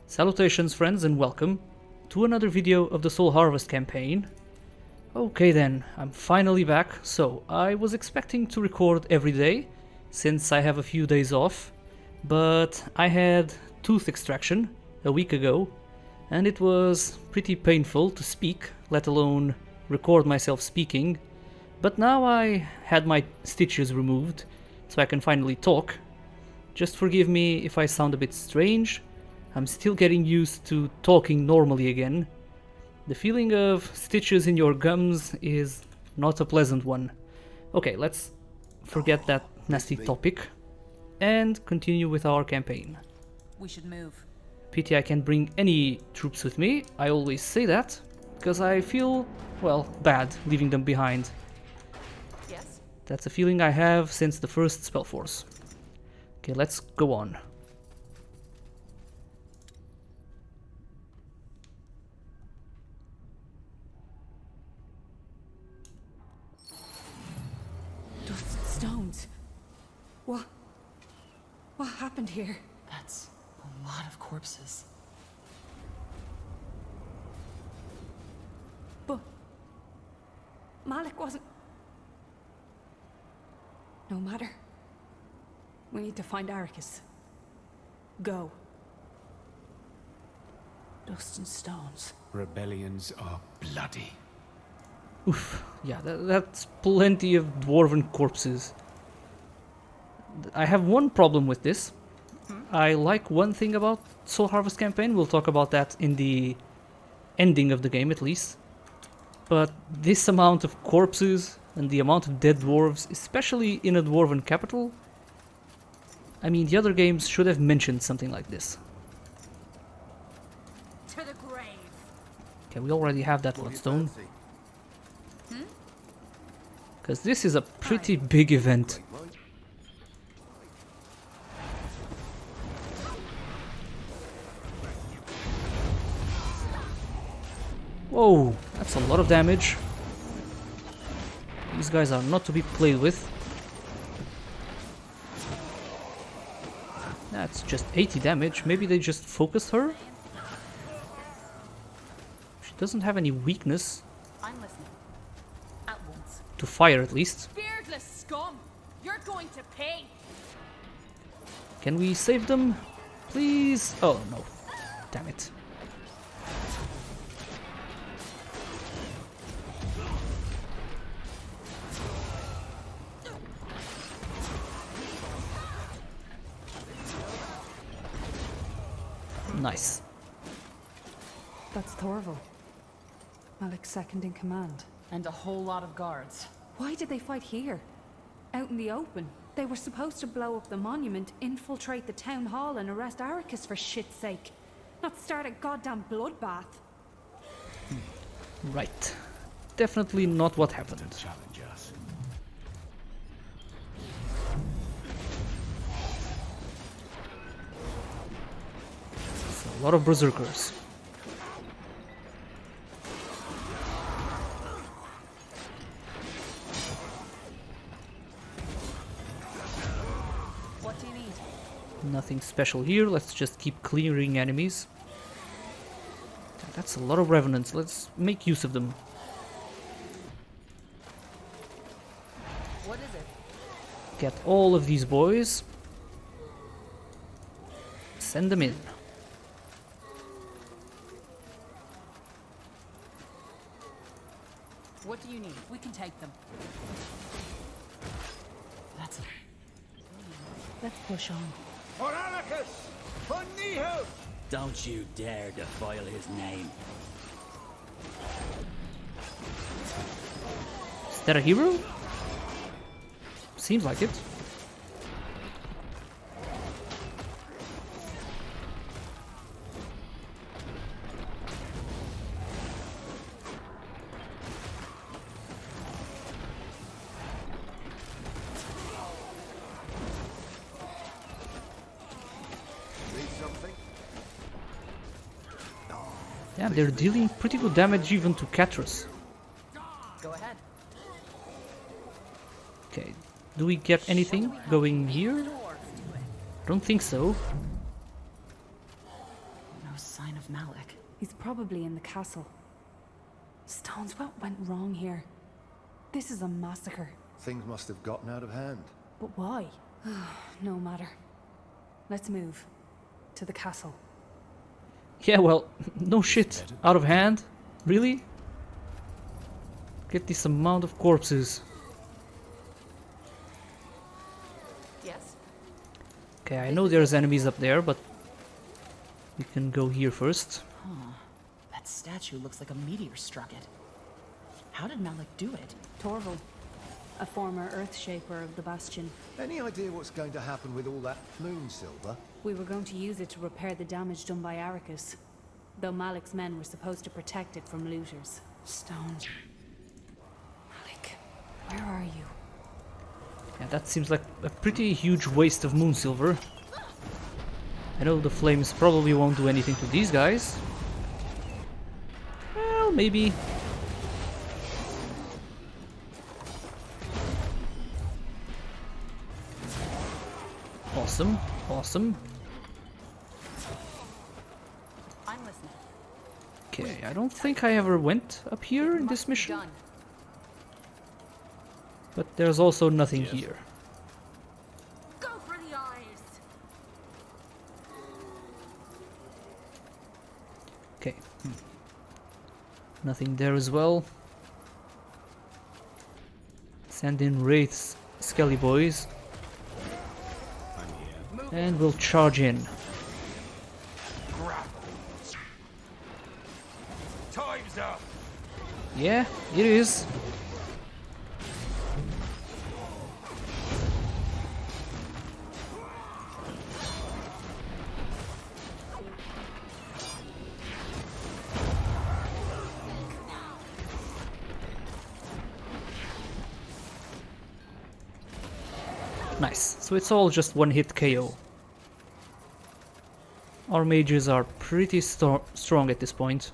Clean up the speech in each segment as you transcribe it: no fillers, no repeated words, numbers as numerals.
Salutations friends and welcome to another video of the Soul Harvest campaign. Okay then, I'm finally back. So I was expecting to record every day since I have a few days off, but I had tooth extraction a week ago and it was pretty painful to speak, let alone record myself speaking. But now I had my stitches removed so I can finally talk. Just forgive me if I sound a bit strange. I'm still getting used to talking normally again. The feeling of stitches in your gums is not a pleasant one. Okay, let's forget that nasty topic and continue with our campaign. We should move. Pity I can't bring any troops with me. I always say that because I feel, well, bad leaving them behind. Yes? That's a feeling I have since the first SpellForce. Okay, let's go on. Stones. What happened here? That's a lot of corpses. But Malik wasn't... No matter. We need to find Arakys. Go. Dust and stones. Rebellions are bloody. Oof, yeah, that's plenty of dwarven corpses. I have one problem with this. I like one thing about Soul Harvest campaign, we'll talk about that in the ending of the game at least. But this amount of corpses and the amount of dead dwarves, especially in a dwarven capital, I mean, the other games should have mentioned something like this. To the grave. Okay, we already have that bloodstone. Because this is a pretty big event. Whoa, that's a lot of damage. These guys are not to be played with. That's just 80 damage. Maybe they just focused her? She doesn't have any weakness. I'm listening. At once. To fire at least. Beardless scum! You're going to pay! Can we save them? Please? Oh no. Damn it. Nice. That's Thorval. Malik's second in command. And a whole lot of guards. Why did they fight here? Out in the open. They were supposed to blow up the monument, infiltrate the town hall and arrest Arakys for shit's sake. Not start a goddamn bloodbath. Right. Definitely not what happened. Challenge us. A lot of berserkers. What do you need? Nothing special here. Let's just keep clearing enemies. That's a lot of revenants. Let's make use of them. What is it? Get all of these boys. Send them in. What do you need? We can take them. That's a... Let's push on. For Arakys! For Niho! Don't you dare defile his name. Is that a hero? Seems like it. Yeah, they're dealing pretty good damage even to Katros. Go ahead. Okay, do we get anything going here? Don't think so. No sign of Malik. He's probably in the castle. Stones, what went wrong here? This is a massacre. Things must have gotten out of hand. But why? No matter. Let's move. To the castle. Yeah, well, no shit. Out of hand? Really? Get this amount of corpses. Yes. Okay, I know there's enemies up there, but we can go here first. Huh. That statue looks like a meteor struck it. How did Malik do it? Torval, a former Earth Shaper of the Bastion. Any idea what's going to happen with all that moon silver? We were going to use it to repair the damage done by Arakys, though Malik's men were supposed to protect it from looters. Stones. Malik, where are you? Yeah, that seems like a pretty huge waste of moon silver. I know the flames probably won't do anything to these guys. Well, maybe. Awesome, awesome. I'm listening. Okay, I don't think I ever went up here in this mission. Done. But there's also nothing here. Go for the eyes. Okay. Nothing there as well. Send in wraiths, skelly boys. And we'll charge in. Time's up. Yeah, it is. Nice. So it's all just one hit KO. Our mages are pretty strong at this point.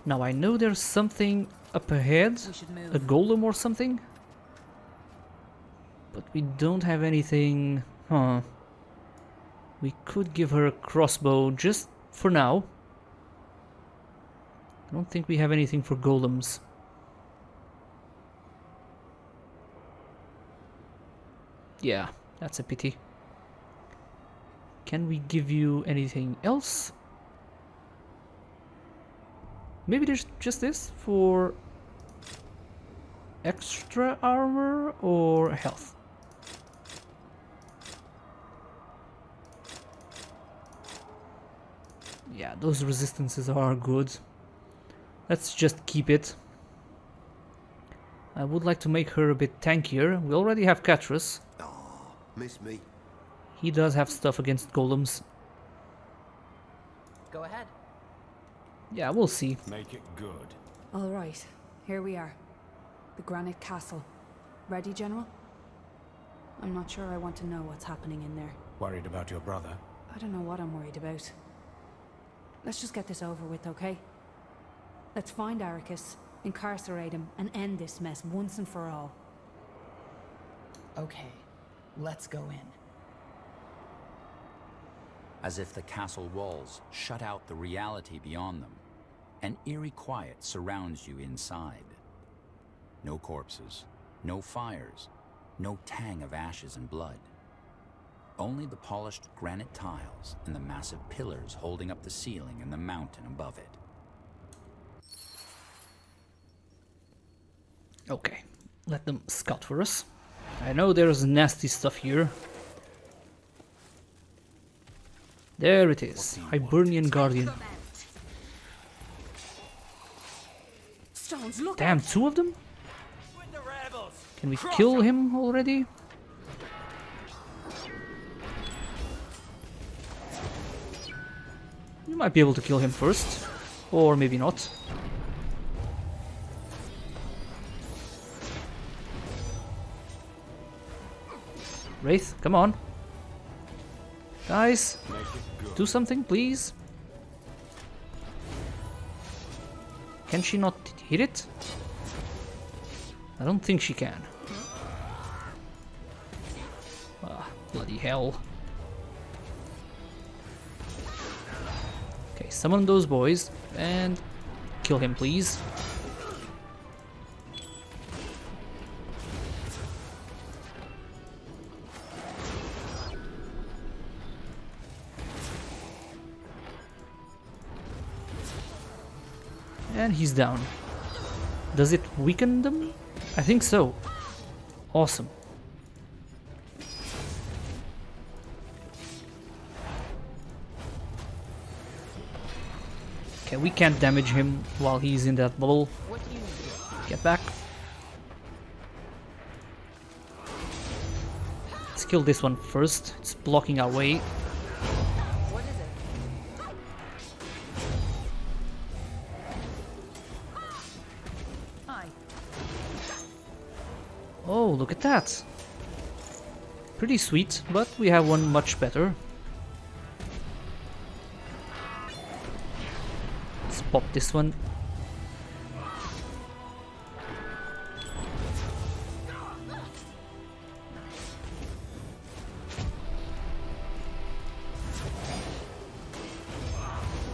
Now I know there's something up ahead, We should a move. golem or something. But we don't have anything, huh? We could give her a crossbow just for now. I don't think we have anything for golems. Yeah, that's a pity. Can we give you anything else? Maybe there's just this for extra armor or health. Yeah, those resistances are good. Let's just keep it. I would like to make her a bit tankier. We already have Catrus. Oh, miss me. He does have stuff against golems. Go ahead. Yeah, we'll see. Make it good. All right, here we are. The Granite Castle. Ready, General? I'm not sure I want to know what's happening in there. Worried about your brother? I don't know what I'm worried about. Let's just get this over with, okay? Let's find Arakys, incarcerate him, and end this mess once and for all. Okay, let's go in. As if the castle walls shut out the reality beyond them, an eerie quiet surrounds you inside. No corpses, no fires, no tang of ashes and blood. Only the polished granite tiles and the massive pillars holding up the ceiling and the mountain above it. Okay, let them scout for us. I know there's nasty stuff here. There it is, Hibernian Guardian. Stones, look Damn, out! 2 of them? With the rebels. Can we kill him already? You might be able to kill him first, or maybe not. Wraith, come on. Guys, Make it good. do something, please. Can she not hit it? I don't think she can. Ah, bloody hell. Okay, summon those boys and kill him, please. And he's down. Does it weaken them? I think so. Awesome. Okay, we can't damage him while he's in that bubble. Get back. Let's kill this one first. It's blocking our way. Oh, look at that. Pretty sweet, but we have one much better. Let's pop this one.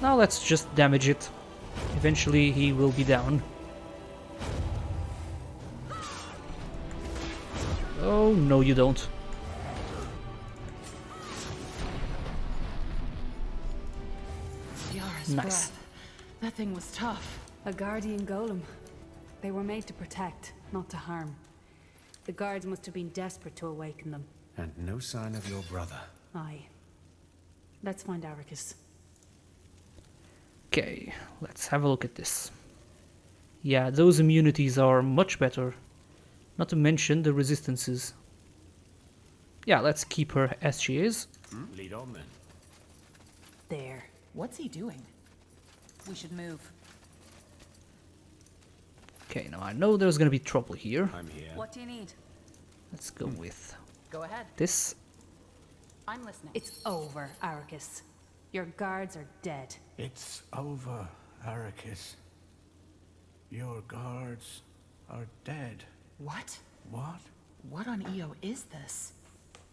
Now let's just damage it. Eventually he will be down. Oh, no you don't. Yara's Nice. breath. That thing was tough. A guardian golem. They were made to protect, not to harm. The guards must have been desperate to awaken them. And no sign of your brother. Aye. Let's find Arakys. Okay, let's have a look at this. Yeah, those immunities are much better. Not to mention the resistances. Yeah, let's keep her as she is. Lead on then. There. What's he doing? We should move. Okay, now I know there's gonna be trouble here. I'm here. What do you need? Let's go with Go ahead. this. I'm listening. It's over, Arakys. Your guards are dead. It's over, Arakys. Your guards are dead. What? What? What on Io is this?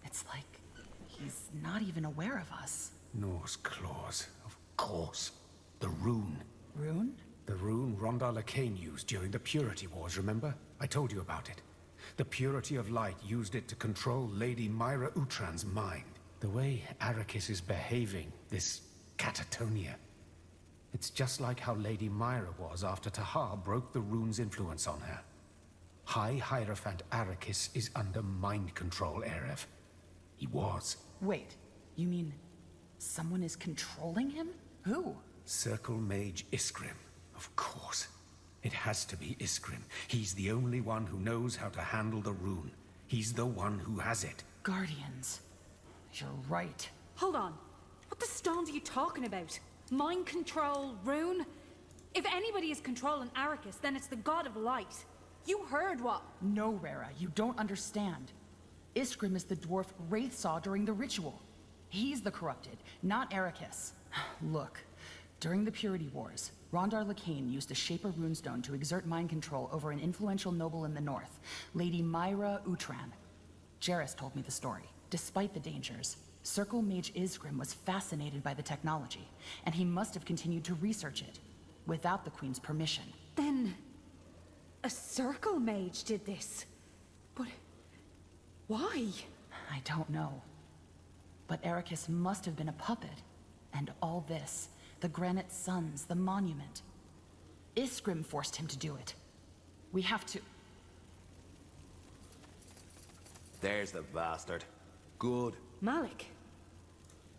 It's like he's not even aware of us. Norse claws, of course. The rune. Rune? The rune Rondar Lacane used during the Purity Wars, remember? I told you about it. The Purity of Light used it to control Lady Myra Utran's mind. The way Arakys is behaving, this catatonia. It's just like how Lady Myra was after Tahar broke the rune's influence on her. High Hierophant Arakys is under mind control, Erev. He was. Wait, you mean someone is controlling him? Who? Circle Mage Isgrimm, of course. It has to be Isgrimm. He's the only one who knows how to handle the rune. He's the one who has it. Guardians. You're right. Hold on. What the stones are you talking about? Mind control, Rune? If anybody is controlling Arakys, then it's the god of light. You heard what? No, Rara, you don't understand. Isgrimm is the dwarf Wraith saw during the ritual. He's the corrupted, not Arakys. Look, during the Purity Wars, Rondar Lacane used a Shaper runestone to exert mind control over an influential noble in the north, Lady Myra Utran. Jarrus told me the story. Despite the dangers, Circle Mage Isgrimm was fascinated by the technology, and he must have continued to research it, without the Queen's permission. Then... a circle mage did this. But... why? I don't know. But Arakys must have been a puppet. And all this, the Granite Suns, the monument. Isgrimm forced him to do it. We have to... There's the bastard. Good. Malik,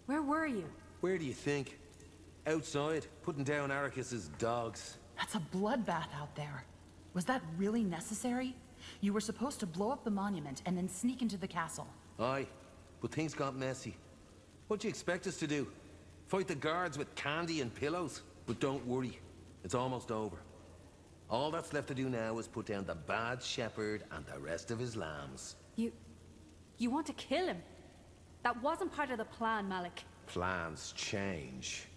where were you? Where do you think? Outside, putting down Arakys's dogs. That's a bloodbath out there. Was that really necessary? You were supposed to blow up the monument and then sneak into the castle. Aye, but things got messy. What do you expect us to do? Fight the guards with candy and pillows? But don't worry, it's almost over. All that's left to do now is put down the bad shepherd and the rest of his lambs. You want to kill him? That wasn't part of the plan, Malik. Plans change.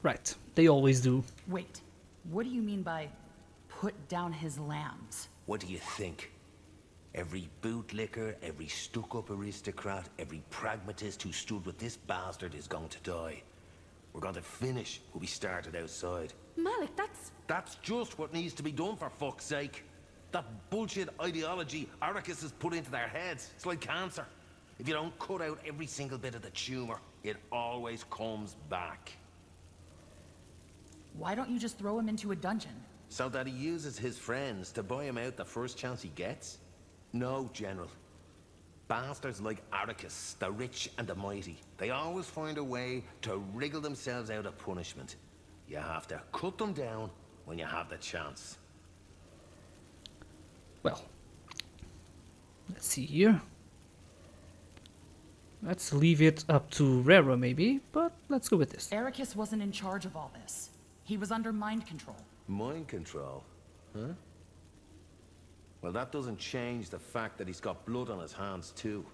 Right, they always do. Wait, what do you mean by put down his lambs? What do you think? Every bootlicker, every stuck-up aristocrat, every pragmatist who stood with this bastard is going to die. We're going to finish what we started outside. Malik, that's... That's just what needs to be done, for fuck's sake. That bullshit ideology Arakys has put into their heads. It's like cancer. If you don't cut out every single bit of the tumor, it always comes back. Why don't you just throw him into a dungeon? So that he uses his friends to buy him out the first chance he gets? No, General. Bastards like Arakys, the rich and the mighty, they always find a way to wriggle themselves out of punishment. You have to cut them down when you have the chance. Well, let's see here. Let's leave it up to Rera maybe, but let's go with this. Arakys wasn't in charge of all this. He was under mind control. Mind control? Huh? Well, that doesn't change the fact that he's got blood on his hands, too.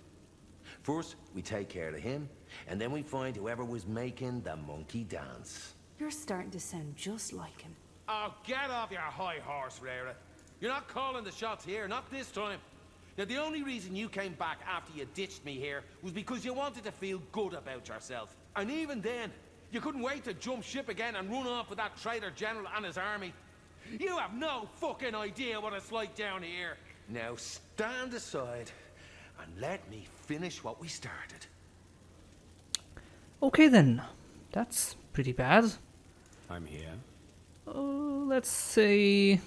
First, we take care of him, and then we find whoever was making the monkey dance. You're starting to sound just like him. Oh, get off your high horse, Rera. You're not calling the shots here, not this time. Now, the only reason you came back after you ditched me here was because you wanted to feel good about yourself. And even then, you couldn't wait to jump ship again and run off with that traitor general and his army. You have no fucking idea what it's like down here. Now stand aside and let me finish what we started. Okay then, that's pretty bad. I'm here. Let's say...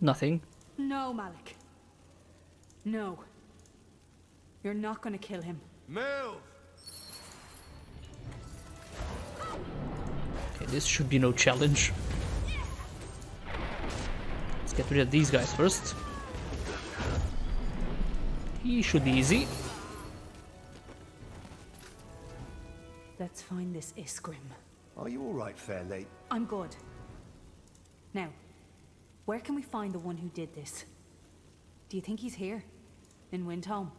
nothing. No, Malik. No. You're not gonna kill him. Move! Okay, this should be no challenge. Let's get rid of these guys first. He should be easy. Let's find this Isgrimm. Are you all right, fair lady? I'm good. Now, where can we find the one who did this? Do you think he's here? In Windholme?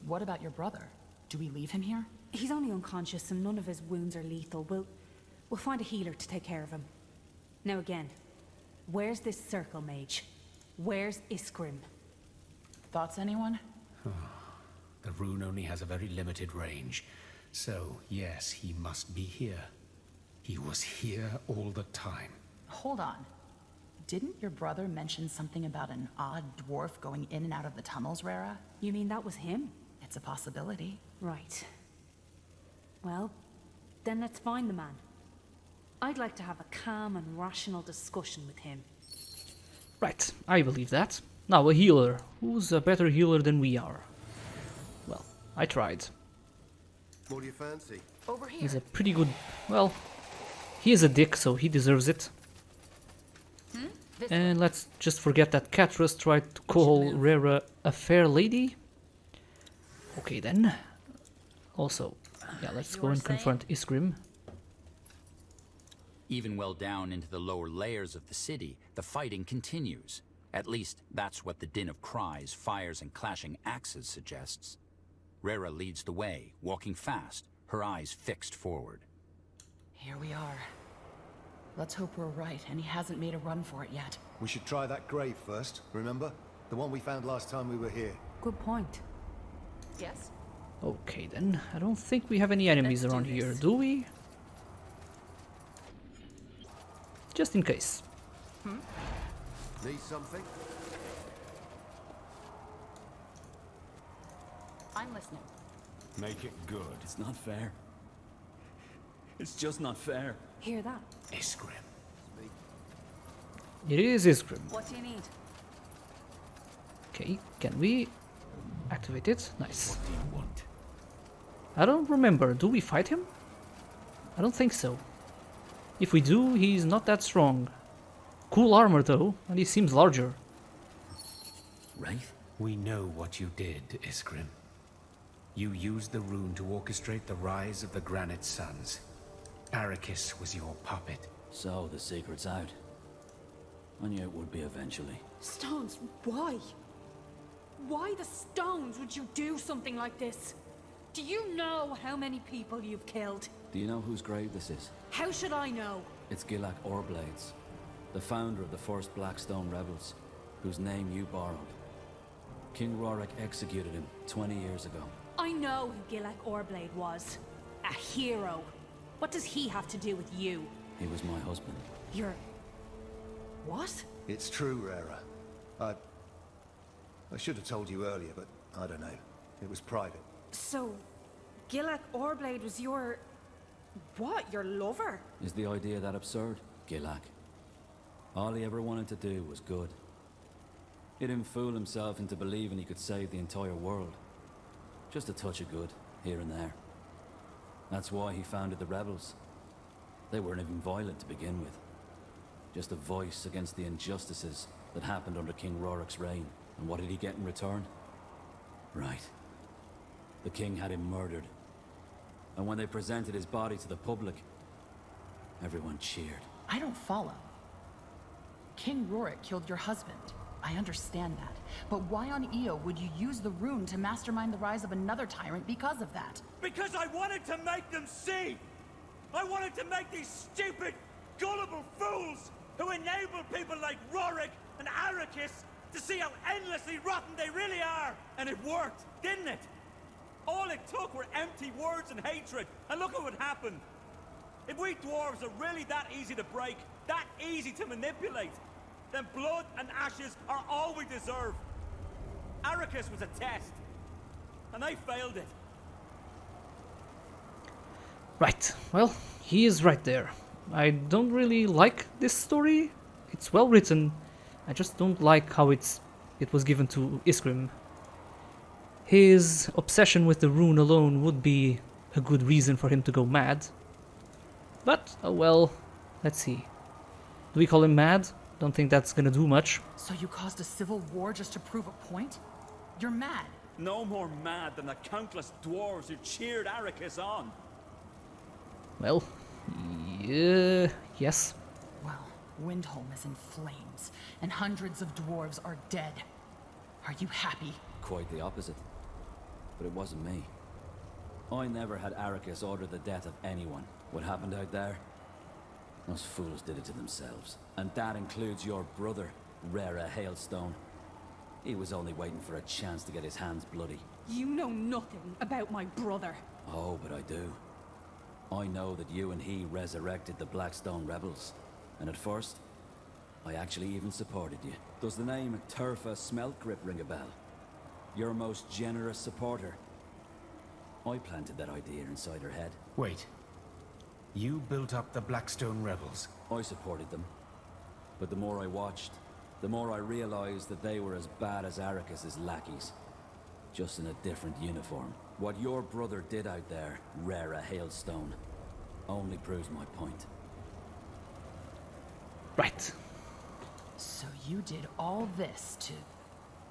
What about your brother? Do we leave him here? He's only unconscious and none of his wounds are lethal. We'll find a healer to take care of him. Now again, where's this circle mage? Where's Isgrimm? Thoughts, anyone? The rune only has a very limited range. So, yes, he must be here. He was here all the time. Hold on. Didn't your brother mention something about an odd dwarf going in and out of the tunnels, Rera? You mean that was him? It's a possibility. Right. Well, then let's find the man. I'd like to have a calm and rational discussion with him. Right, I believe that. Now a healer. Who's a better healer than we are? Well, I tried. What do you fancy? Over here. He's a pretty good... well, he is a dick, so he deserves it. And let's just forget that Catrus tried to call Rera a fair lady. Okay then. Also, yeah, let's go and confront Isgrimm. Even well down into the lower layers of the city, the fighting continues. At least, that's what the din of cries, fires, and clashing axes suggests. Rera leads the way, walking fast, her eyes fixed forward. Here we are. Let's hope we're right, and he hasn't made a run for it yet. We should try that grave first, remember? The one we found last time we were here. Good point. Yes? Okay then, I don't think we have any enemies Let's do around here, this. do we? Just in case. Need something? I'm listening. Make it good. It's not fair. It's just not fair. Hear that? Isgrimm. It is Isgrimm. What do you need? Okay, can we activate it? Nice. What do you want? I don't remember, do we fight him? I don't think so. If we do, he's not that strong. Cool armor though, and he seems larger. Right? We know what you did, Isgrimm. You used the rune to orchestrate the rise of the Granite Suns. Arakys was your puppet. So the secret's out. I knew it would be eventually. Stones, why? Why the stones would you do something like this? Do you know how many people you've killed? Do you know whose grave this is? How should I know? It's Gilak Orblades, the founder of the first Blackstone rebels. whose name you borrowed. King Rorik executed him 20 years ago. I know who Gilak Orblade was. A hero. What does he have to do with you? He was my husband. You're... what? It's true, Rara. I should have told you earlier, but I don't know. It was private. So, Gilak Orblade was your... what? Your lover? Is the idea that absurd? Gilak. All he ever wanted to do was good. He didn't fool himself into believing he could save the entire world. Just a touch of good, here and there. That's why he founded the rebels. They weren't even violent to begin with. Just a voice against the injustices that happened under King Rorik's reign. And what did he get in return? Right. The king had him murdered. And when they presented his body to the public, everyone cheered. I don't follow. King Rorik killed your husband. I understand that. But why on Io would you use the rune to mastermind the rise of another tyrant because of that? Because I wanted to make them see! I wanted to make these stupid, gullible fools who enable people like Rorik and Arakys to see how endlessly rotten they really are! And it worked, didn't it? All it took were empty words and hatred, and look at what happened. If we dwarves are really that easy to break, that easy to manipulate, then blood and ashes are all we deserve. Arakys was a test, and they failed it. Right, well, he is right there. I don't really like this story. It's well written. I just don't like how it was given to Isgrimm. His obsession with the rune alone would be a good reason for him to go mad. But, oh well, let's see. Do we call him mad? Don't think that's gonna do much. So you caused a civil war just to prove a point? You're mad. No more mad than the countless dwarves who cheered Arakys on. Well, yeah, yes. Well, Windholme is in flames, and hundreds of dwarves are dead. Are you happy? Quite the opposite. But it wasn't me. I never had Arakys order the death of anyone. What happened out there? Those fools did it to themselves. And that includes your brother, Rara Hailstone. He was only waiting for a chance to get his hands bloody. You know nothing about my brother. Oh, but I do. I know that you and he resurrected the Blackstone rebels. And at first, I actually even supported you. Does the name Turfa Smeltgrip ring a bell? Your most generous supporter. I planted that idea inside her head. Wait. You built up the Blackstone rebels? I supported them. But the more I watched, the more I realized that they were as bad as Arakys' lackeys. Just in a different uniform. What your brother did out there, Rara Hailstone, only proves my point. Right. So you did all this to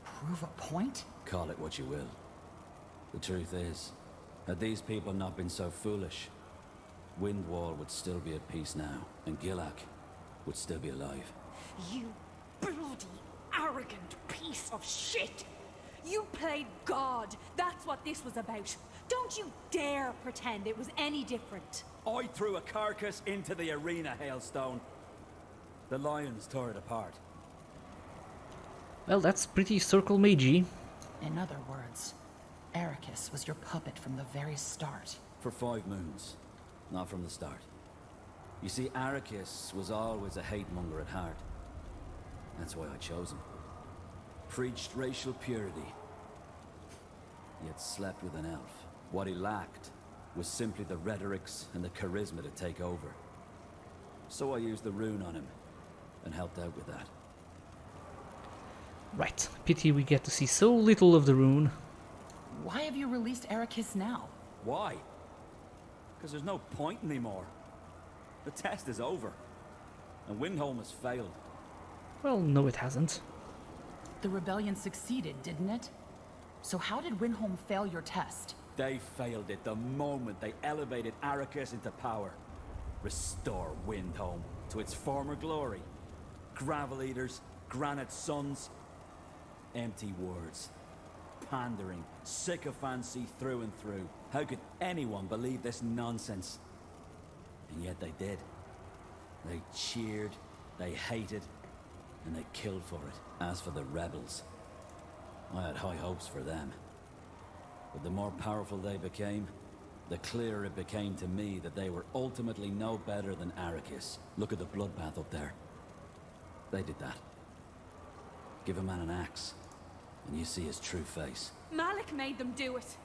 prove a point? Call it what you will. The truth is, had these people not been so foolish, Windwall would still be at peace now, and Gilak would still be alive. You bloody, arrogant piece of shit! You played God. That's what this was about. Don't you dare pretend it was any different. I threw a carcass into the arena, Hailstone. The lions tore it apart. Well, that's pretty circle magey. In other words, Arakys was your puppet from the very start. For 5 moons. Not from the start. You see, Arakys was always a hate-monger at heart. That's why I chose him. Preached racial purity. Yet slept with an elf. What he lacked was simply the rhetorics and the charisma to take over. So I used the rune on him, and helped out with that. Right. Pity we get to see so little of the rune. Why have you released Arakys now? Why? Because there's no point anymore. The test is over. And Windholme has failed. Well, no it hasn't. The rebellion succeeded, didn't it? So how did Windholme fail your test? They failed it the moment they elevated Arakys into power. Restore Windholme to its former glory. Gravel eaters, granite sons. Empty words. Pandering, sycophancy through and through. How could anyone believe this nonsense? And yet they did. They cheered, they hated, and they killed for it. As for the rebels, I had high hopes for them. But the more powerful they became, the clearer it became to me that they were ultimately no better than Arakys. Look at the bloodbath up there. They did that. Give a man an axe, and you see his true face. Malik made them do it.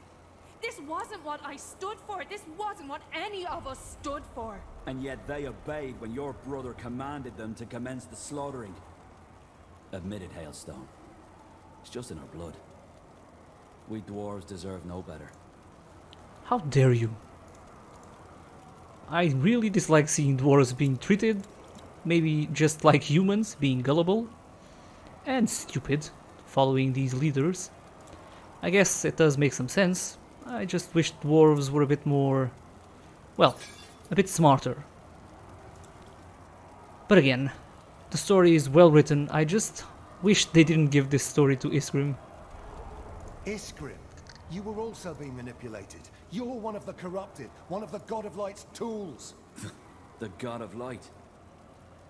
This wasn't what I stood for. This wasn't what any of us stood for. And yet they obeyed when your brother commanded them to commence the slaughtering. Admit it, Hailstone. It's just in our blood. We dwarves deserve no better. How dare you? I really dislike seeing dwarves being treated, maybe just like humans, being gullible and stupid, following these leaders. I guess it does make some sense. I just wish dwarves were a bit more, well, a bit smarter. But again, the story is well written. I just wish they didn't give this story to Isgrimm. Isgrimm, you were also being manipulated. You're one of the corrupted, one of the God of Light's tools. The God of Light?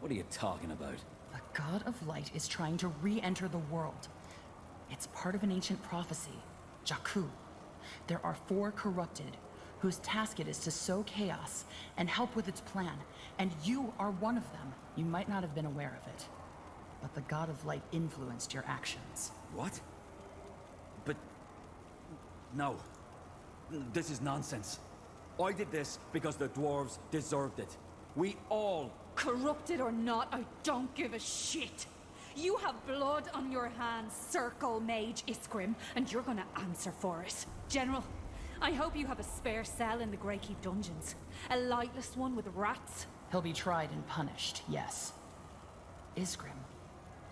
What are you talking about? The God of Light is trying to re-enter the world. It's part of an ancient prophecy, Jakku. There are 4 corrupted, whose task it is to sow chaos and help with its plan, and you are one of them. You might not have been aware of it, but the God of Light influenced your actions. What? But... no. This is nonsense. I did this because the dwarves deserved it. We all... Corrupted or not, I don't give a shit. You have blood on your hands, Circle Mage Isgrimm, and you're gonna answer for it. General, I hope you have a spare cell in the Greykeep dungeons. A lightless one with rats. He'll be tried and punished, yes. Isgrimm,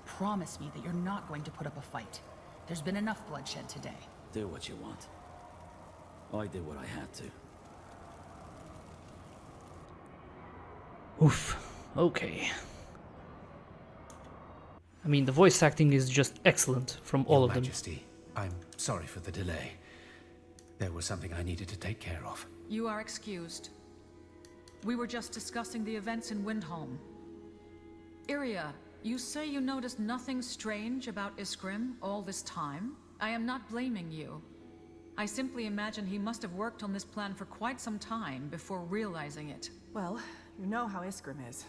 promise me that you're not going to put up a fight. There's been enough bloodshed today. Do what you want. I did what I had to. Oof. Okay. I mean, the voice acting is just excellent from all of them. Your Majesty, I'm sorry for the delay. There was something I needed to take care of. You are excused. We were just discussing the events in Windholme. Iria, you say you noticed nothing strange about Isgrimm all this time? I am not blaming you. I simply imagine he must have worked on this plan for quite some time before realizing it. Well, you know how Isgrimm is.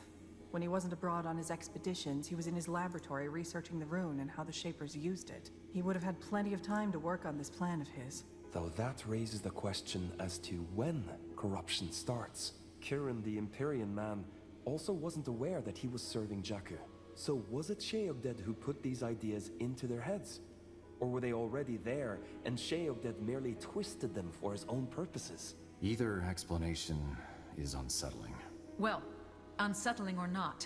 When he wasn't abroad on his expeditions, he was in his laboratory researching the rune and how the Shapers used it. He would have had plenty of time to work on this plan of his. Though that raises the question as to when corruption starts. Kirin, the Empyrean man, also wasn't aware that he was serving Jakku. So was it Sheogded who put these ideas into their heads? Or were they already there, and Sheogded merely twisted them for his own purposes? Either explanation is unsettling. Well, unsettling or not,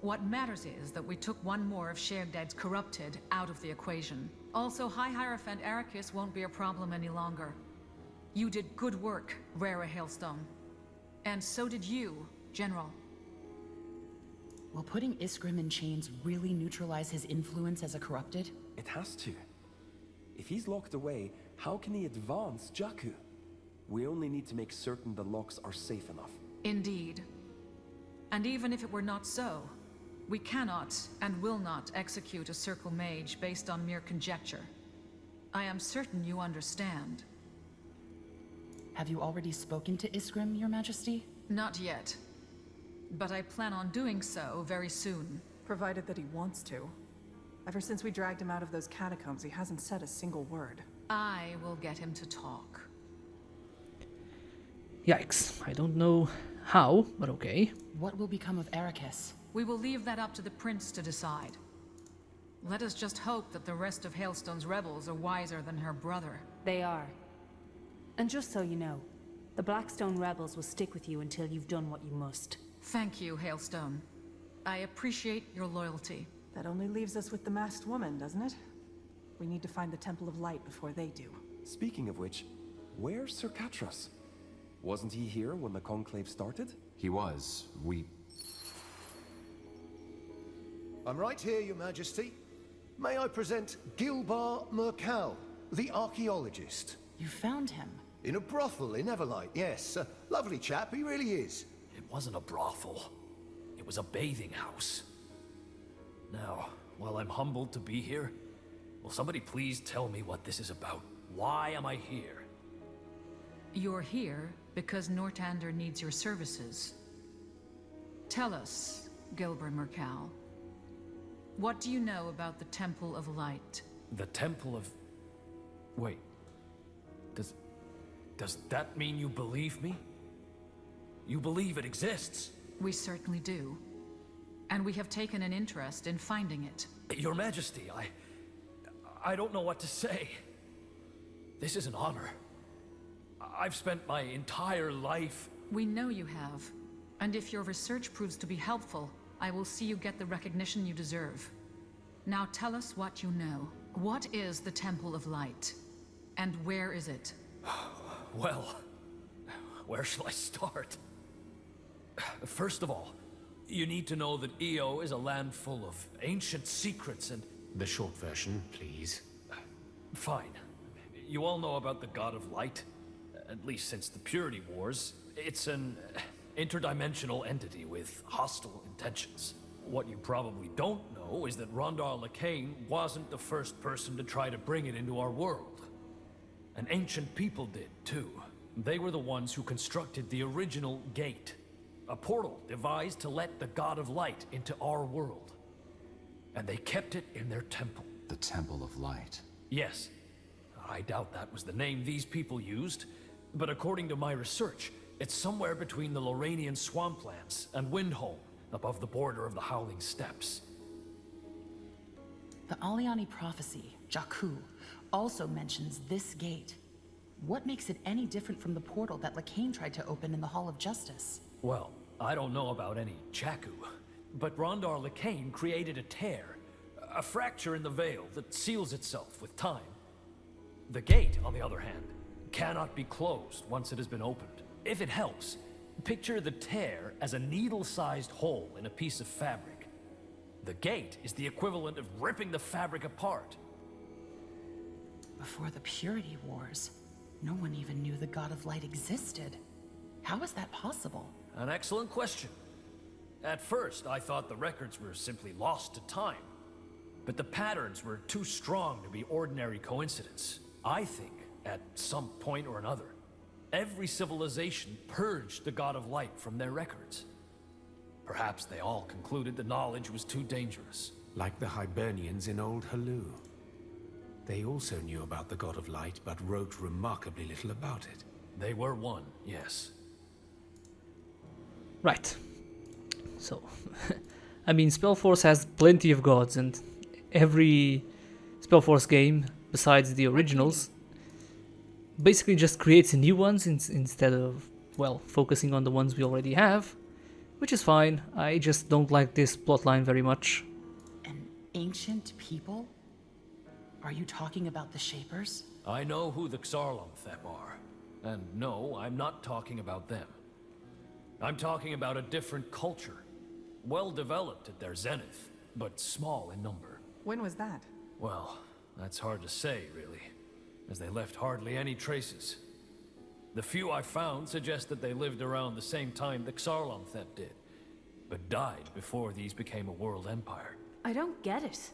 what matters is that we took one more of Sheogded's corrupted out of the equation. Also, High Hierophant Arakys won't be a problem any longer. You did good work, Rara Hailstone. And so did you, General. Will putting Isgrimm in chains really neutralize his influence as a corrupted? It has to. If he's locked away, how can he advance Jakku? We only need to make certain the locks are safe enough. Indeed. And even if it were not so, we cannot and will not execute a Circle Mage based on mere conjecture. I am certain you understand. Have you already spoken to Isgrimm, Your Majesty? Not yet. But I plan on doing so very soon. Provided that he wants to. Ever since we dragged him out of those catacombs, he hasn't said a single word. I will get him to talk. Yikes. I don't know how, but okay. What will become of Arakys? We will leave that up to the Prince to decide. Let us just hope that the rest of Hailstone's rebels are wiser than her brother. They are. And just so you know, the Blackstone rebels will stick with you until you've done what you must. Thank you, Hailstone. I appreciate your loyalty. That only leaves us with the masked woman, doesn't it? We need to find the Temple of Light before they do. Speaking of which, where's Sir Catras? Wasn't he here when the conclave started? He was. I'm right here, Your Majesty. May I present Gilbar Mercal, the archaeologist? You found him? In a brothel in Everlight, yes. A lovely chap, he really is. It wasn't a brothel. It was a bathing house. Now, while I'm humbled to be here, will somebody please tell me what this is about? Why am I here? You're here because Nortander needs your services. Tell us, Gilbert Mercal, what do you know about the Temple of Light? The Temple of... Wait. Does that mean you believe me? You believe it exists? We certainly do. And we have taken an interest in finding it. Your Majesty, I don't know what to say. This is an honor. I've spent my entire life... We know you have. And if your research proves to be helpful, I will see you get the recognition you deserve. Now tell us what you know. What is the Temple of Light? And where is it? Well, where shall I start? First of all, you need to know that Io is a land full of ancient secrets and... The short version, please. Fine. You all know about the God of Light, at least since the Purity Wars. It's an interdimensional entity with hostile intentions. What you probably don't know is that Rondar Lacane wasn't the first person to try to bring it into our world. An ancient people did, too. They were the ones who constructed the original gate, a portal devised to let the God of Light into our world. And they kept it in their temple. The Temple of Light. Yes. I doubt that was the name these people used, but according to my research, it's somewhere between the Loranian swamplands and Windholme, above the border of the Howling Steppes. The Aliani prophecy, Jakku, also mentions this gate. What makes it any different from the portal that Lacane tried to open in the Hall of Justice? Well, I don't know about any Jakku, but Rondar Lacane created a tear, a fracture in the veil that seals itself with time. The gate, on the other hand, cannot be closed once it has been opened. If it helps, picture the tear as a needle-sized hole in a piece of fabric. The gate is the equivalent of ripping the fabric apart. Before the Purity Wars, no one even knew the God of Light existed. How is that possible? An excellent question. At first, I thought the records were simply lost to time. But the patterns were too strong to be ordinary coincidence. I think, at some point or another, every civilization purged the God of Light from their records. Perhaps they all concluded the knowledge was too dangerous. Like the Hibernians in Old Halu. They also knew about the God of Light, but wrote remarkably little about it. They were one, yes. Right. So, I mean, SpellForce has plenty of gods, and every SpellForce game, besides the originals, basically just creates new ones instead of, well, focusing on the ones we already have, which is fine. I just don't like this plotline very much. An ancient people? Are you talking about the Shapers? I know who the Xarlomthep are. And no, I'm not talking about them. I'm talking about a different culture. Well developed at their zenith, but small in number. When was that? Well, that's hard to say, really, as they left hardly any traces. The few I found suggest that they lived around the same time the Xarlomthep did, but died before these became a world empire. I don't get it.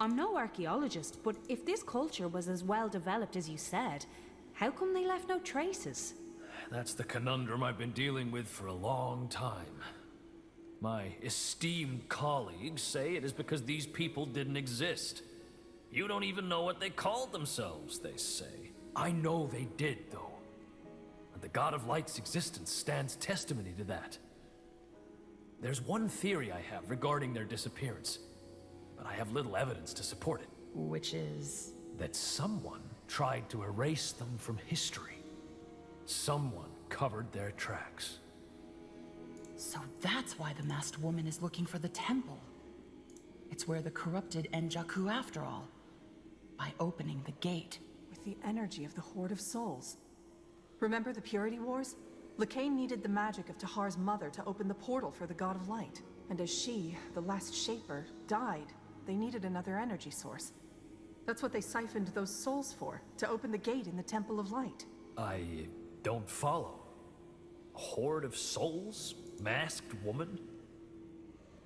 I'm no archaeologist, but if this culture was as well developed as you said, how come they left no traces? That's the conundrum I've been dealing with for a long time. My esteemed colleagues say it is because these people didn't exist. You don't even know what they called themselves, they say. I know they did, though. And the God of Light's existence stands testimony to that. There's one theory I have regarding their disappearance, but I have little evidence to support it. Which is? That someone tried to erase them from history. Someone covered their tracks. So that's why the masked woman is looking for the temple. It's where the corrupted end Jakku after all. By opening the gate. With the energy of the Horde of Souls. Remember the Purity Wars? Lacane needed the magic of Tahar's mother to open the portal for the God of Light. And as she, the last Shaper, died, they needed another energy source. That's what they siphoned those souls for, to open the gate in the Temple of Light. I don't follow. A horde of souls? Masked woman?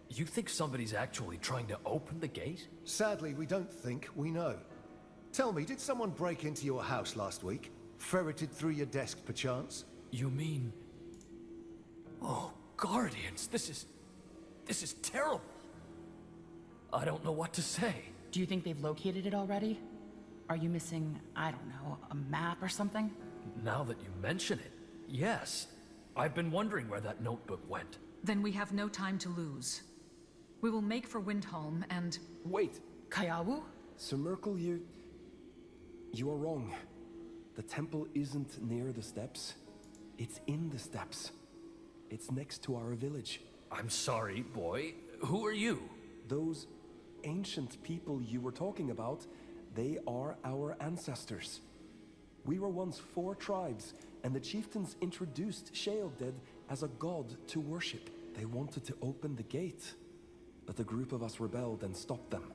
You think somebody's actually trying to open the gate? Sadly, we don't think, we know. Tell me, did someone break into your house last week? Ferreted through your desk, perchance? You mean... Oh, Guardians, this is terrible. I don't know what to say. Do you think they've located it already? Are you missing, I don't know, a map or something? Now that you mention it, yes. I've been wondering where that notebook went. Then we have no time to lose. We will make for Windholme and... Wait! Kayawu? Sir Merkel, you are wrong. The temple isn't near the steps. It's in the steps. It's next to our village. I'm sorry, boy. Who are you? Those ancient people you were talking about, they are our ancestors. We were once 4 tribes, and the chieftains introduced Sheogded as a god to worship. They wanted to open the gate, but a group of us rebelled and stopped them.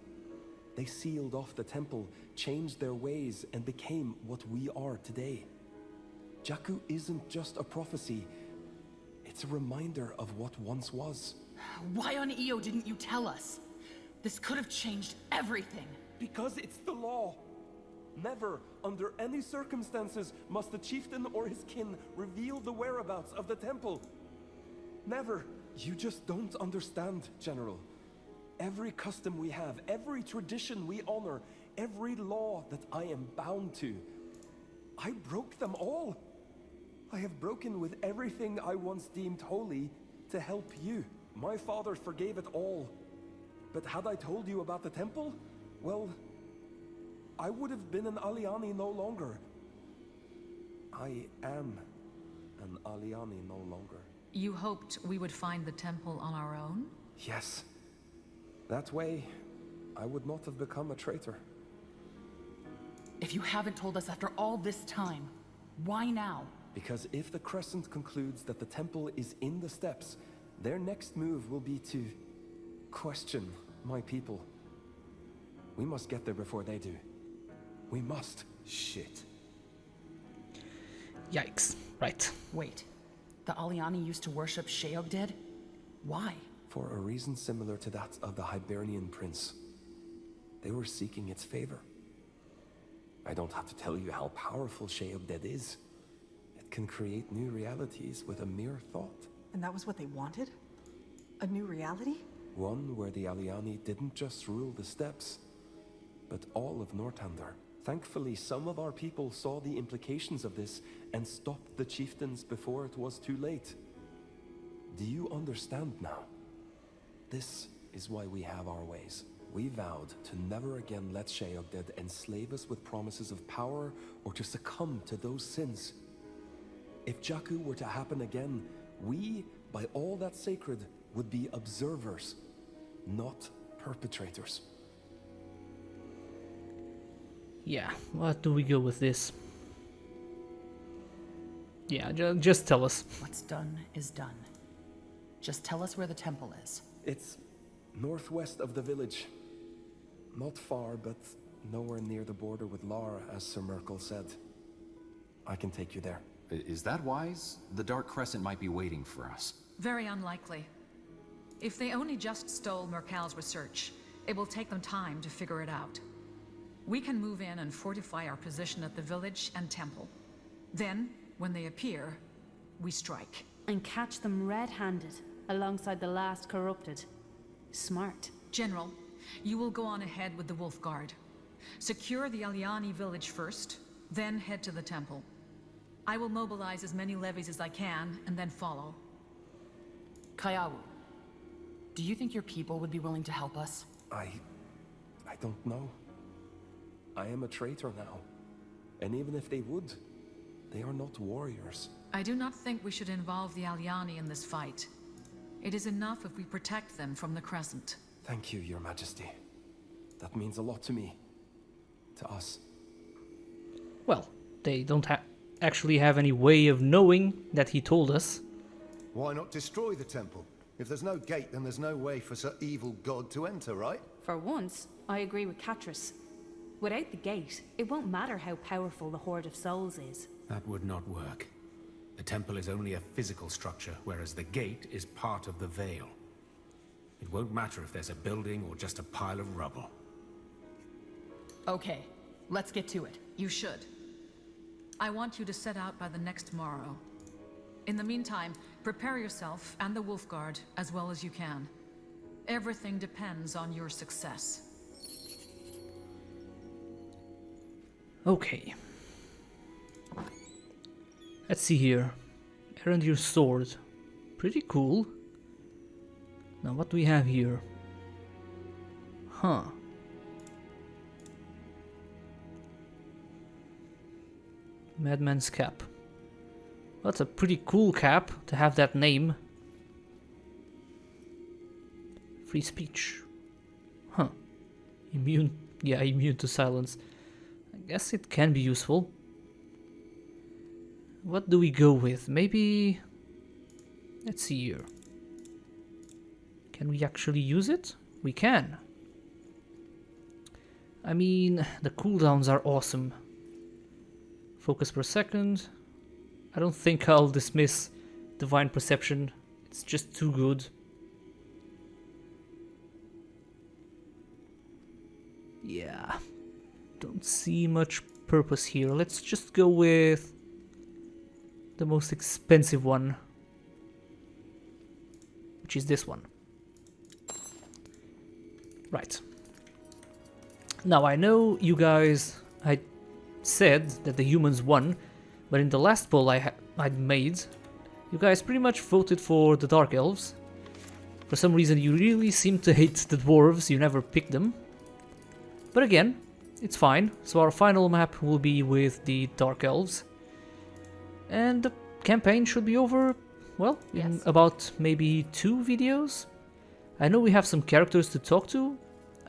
They sealed off the temple, changed their ways, and became what we are today. Jakku isn't just a prophecy, it's a reminder of what once was. Why on Io didn't you tell us? This could have changed everything. Because it's the law. Never, under any circumstances, must the chieftain or his kin reveal the whereabouts of the temple. Never. You just don't understand, General. Every custom we have, every tradition we honor, every law that I am bound to, I broke them all. I have broken with everything I once deemed holy to help you. My father forgave it all. But had I told you about the temple, well, I would have been an Aliani no longer. I am an Aliani no longer. You hoped we would find the temple on our own? Yes. That way, I would not have become a traitor. If you haven't told us after all this time, why now? Because if the Crescent concludes that the temple is in the steppes, their next move will be to question my people. We must get there before they do. We must. Shit. Yikes. Right. Wait. The Aliani used to worship Sheogded? Why? For a reason similar to that of the Hibernian prince. They were seeking its favor. I don't have to tell you how powerful Sheogded is. It can create new realities with a mere thought. And that was what they wanted? A new reality? One where the Aliani didn't just rule the steppes, but all of Northander. Thankfully, some of our people saw the implications of this and stopped the chieftains before it was too late. Do you understand now? This is why we have our ways. We vowed to never again let Sheogded enslave us with promises of power or to succumb to those sins. If Jakku were to happen again, we, by all that's sacred, would be observers, not perpetrators. Yeah, what do we go with this? Yeah, just tell us. What's done is done. Just tell us where the temple is. It's northwest of the village. Not far, but nowhere near the border with Lara, as Sir Merkel said. I can take you there. Is that wise? The Dark Crescent might be waiting for us. Very unlikely. If they only just stole Merkal's research, it will take them time to figure it out. We can move in and fortify our position at the village and temple. Then, when they appear, we strike. And catch them red-handed, alongside the last corrupted. Smart. General, you will go on ahead with the Wolf Guard. Secure the Aliani village first, then head to the temple. I will mobilize as many levies as I can, and then follow. Kayawu, do you think your people would be willing to help us? I don't know. I am a traitor now. And even if they would, they are not warriors. I do not think we should involve the Aliani in this fight. It is enough if we protect them from the Crescent. Thank you, Your Majesty. That means a lot to me. To us. Well, they don't actually have any way of knowing that he told us. Why not destroy the temple? If there's no gate, then there's no way for such evil god to enter, right? For once, I agree with Catrus. Without the gate, it won't matter how powerful the Horde of Souls is. That would not work. The temple is only a physical structure, whereas the gate is part of the veil. It won't matter if there's a building or just a pile of rubble. Okay, let's get to it. You should. I want you to set out by the next morrow. In the meantime, prepare yourself and the Wolf Guard as well as you can. Everything depends on your success. Okay. Let's see here. Erendir's sword. Pretty cool. Now what do we have here? Huh. Madman's cap. That's a pretty cool cap to have that name. Free speech. Huh. Immune. Yeah, immune to silence. I guess it can be useful. What do we go with? Maybe... Let's see here. Can we actually use it? We can. I mean, the cooldowns are awesome. Focus per second. I don't think I'll dismiss Divine Perception. It's just too good. Yeah. Don't see much purpose here. Let's just go with the most expensive one, which is this one. Right. Now I know you guys, I said that the humans won, but in the last poll I'd made, you guys pretty much voted for the Dark Elves. For some reason you really seem to hate the Dwarves, you never picked them. But again, it's fine, so our final map will be with the Dark Elves. And the campaign should be over, well, in about maybe 2 videos. I know we have some characters to talk to.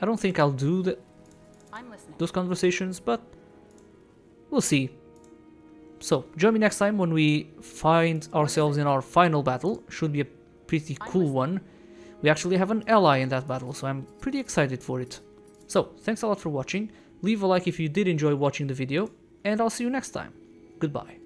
I don't think I'll do those conversations, but we'll see. So, join me next time when we find ourselves in our final battle. Should be a pretty cool one. We actually have an ally in that battle, so I'm pretty excited for it. So, thanks a lot for watching. Leave a like if you did enjoy watching the video, and I'll see you next time. Goodbye.